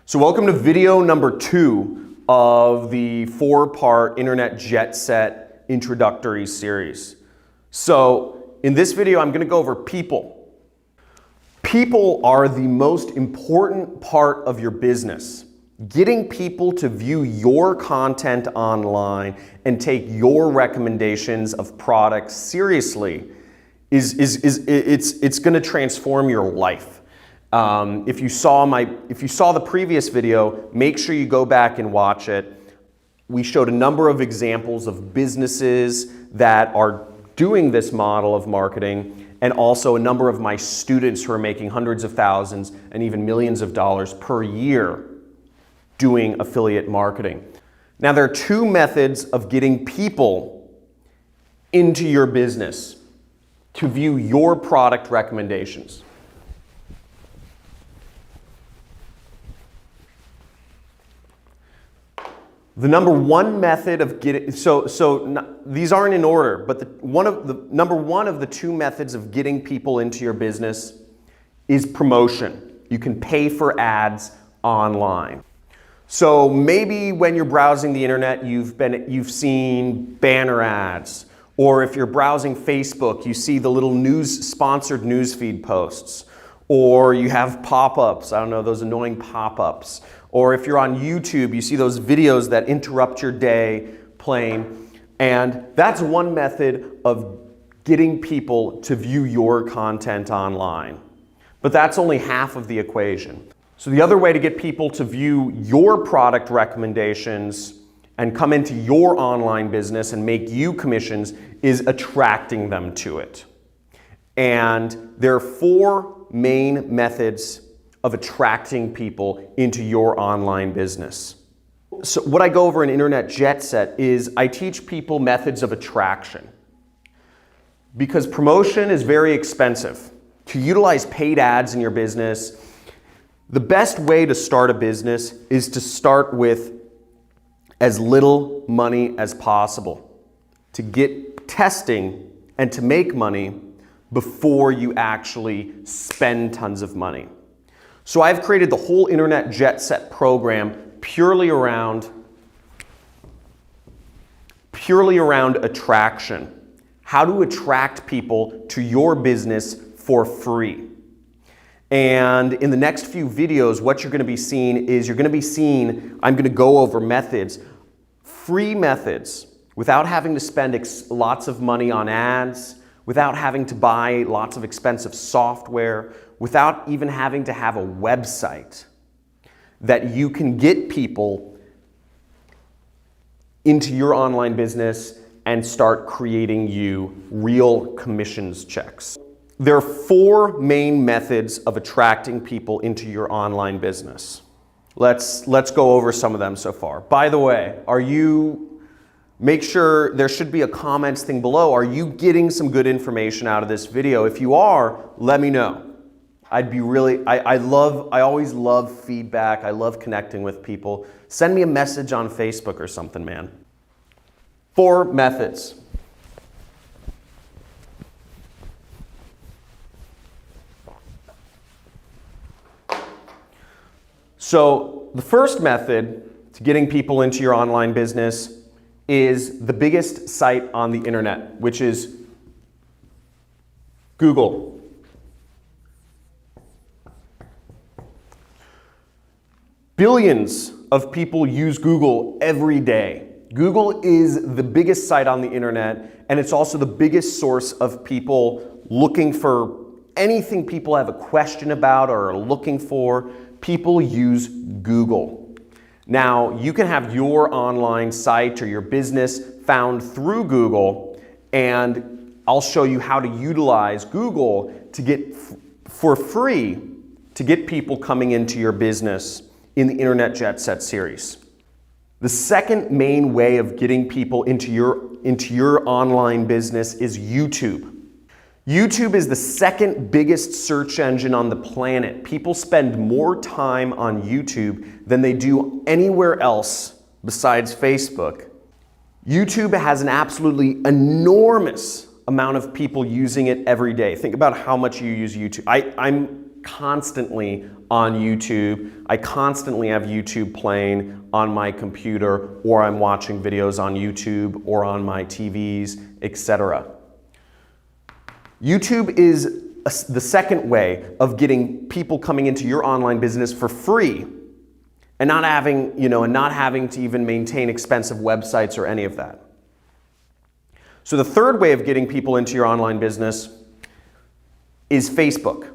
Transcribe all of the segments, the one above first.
So welcome to video number 2 of the 4-part Internet Jet Set introductory series. So in this video, I'm going to go over people. People are the most important part of your business. Getting people to view your content online and take your recommendations of products seriously it's going to transform your life. If you saw the previous video, make sure you go back and watch it. We showed a number of examples of businesses that are doing this model of marketing, and also a number of my students who are making hundreds of thousands and even millions of dollars per year doing affiliate marketing. Now, there are 2 methods of getting people into your business to view your product recommendations. The number one method of getting, these aren't in order, but number one of the 2 methods of getting people into your business is promotion. You can pay for ads online. So maybe when you're browsing the internet, you've seen banner ads, or if you're browsing Facebook, you see the little sponsored newsfeed posts, or you have pop-ups, I don't know, those annoying pop-ups. Or if you're on YouTube, you see those videos that interrupt your day playing. And that's one method of getting people to view your content online. But that's only half of the equation. So the other way to get people to view your product recommendations and come into your online business and make you commissions is attracting them to it. And there are 4 main methods of attracting people into your online business. So what I go over in Internet Jet Set is I teach people methods of attraction. Because promotion is very expensive. To utilize paid ads in your business, the best way to start a business is to start with as little money as possible, to get testing and to make money before you actually spend tons of money. So I've created the whole Internet Jet Set program purely around attraction. How to attract people to your business for free. And in the next few videos, what you're going to be seeing is I'm going to go over methods, free methods, without having to spend lots of money on ads, without having to buy lots of expensive software, without even having to have a website, that you can get people into your online business and start creating you real commissions checks. There are 4 main methods of attracting people into your online business. Let's go over some of them so far. By the way, make sure there should be a comments thing below. Are you getting some good information out of this video? If you are, let me know. I always love feedback. I love connecting with people. Send me a message on Facebook or something, man. 4 methods. So the first method to getting people into your online business is the biggest site on the internet, which is Google. Billions of people use Google every day. Google is the biggest site on the internet, and it's also the biggest source of people looking for anything people have a question about or are looking for. People use Google. Now, you can have your online site or your business found through Google, and I'll show you how to utilize Google to get for free to get people coming into your business in the Internet Jet Set series. The second main way of getting people into your online business is YouTube. YouTube is the second biggest search engine on the planet. People spend more time on YouTube than they do anywhere else besides Facebook. YouTube has an absolutely enormous amount of people using it every day. Think about how much you use YouTube. I'm constantly on YouTube. I constantly have YouTube playing on my computer, or I'm watching videos on YouTube or on my TVs, etc. YouTube is the second way of getting people coming into your online business for free and not having, to even maintain expensive websites or any of that. So the third way of getting people into your online business is Facebook.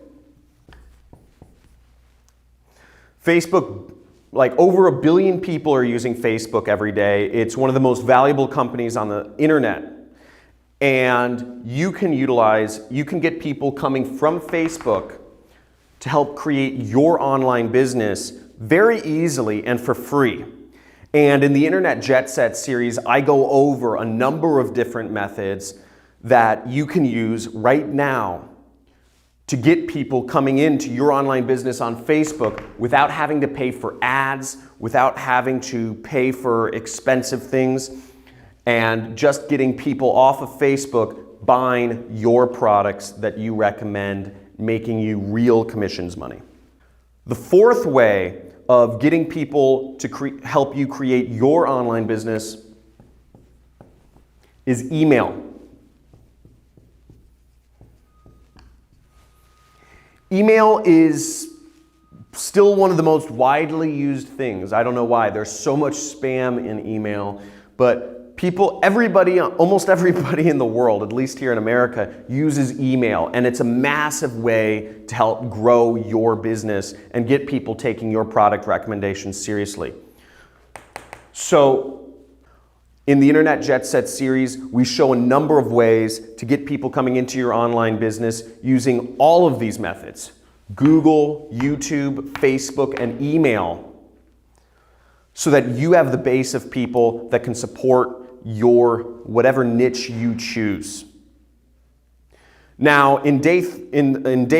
Facebook, like over 1 billion people are using Facebook every day. It's one of the most valuable companies on the internet. And you can get people coming from Facebook to help create your online business very easily and for free. And in the Internet Jet Set series, I go over a number of different methods that you can use right now to get people coming into your online business on Facebook without having to pay for ads, without having to pay for expensive things, and just getting people off of Facebook buying your products that you recommend, making you real commissions money. The fourth way of getting people to help you create your online business is email. Email is still one of the most widely used things. I don't know why. There's so much spam in email, but almost everybody in the world, at least here in America, uses email, and it's a massive way to help grow your business and get people taking your product recommendations seriously. So in the Internet Jet Set series, we show a number of ways to get people coming into your online business using all of these methods: Google, YouTube, Facebook, and email, so that you have the base of people that can support your whatever niche you choose. Now, in day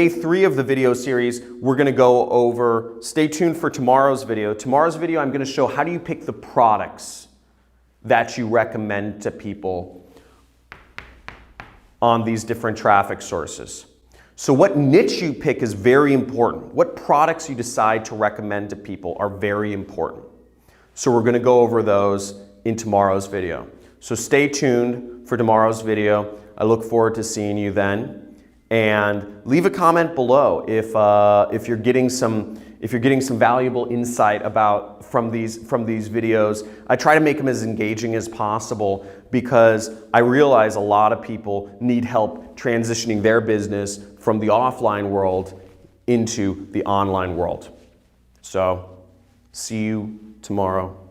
3 of the video series, we're going to go over, stay tuned for tomorrow's video. Tomorrow's video, I'm going to show how do you pick the products that you recommend to people on these different traffic sources. So what niche you pick is very important. What products you decide to recommend to people are very important. So we're going to go over those in tomorrow's video. So stay tuned for tomorrow's video. I look forward to seeing you then. And leave a comment below if you're getting some valuable insight from these videos. I try to make them as engaging as possible because I realize a lot of people need help transitioning their business from the offline world into the online world. So see you tomorrow.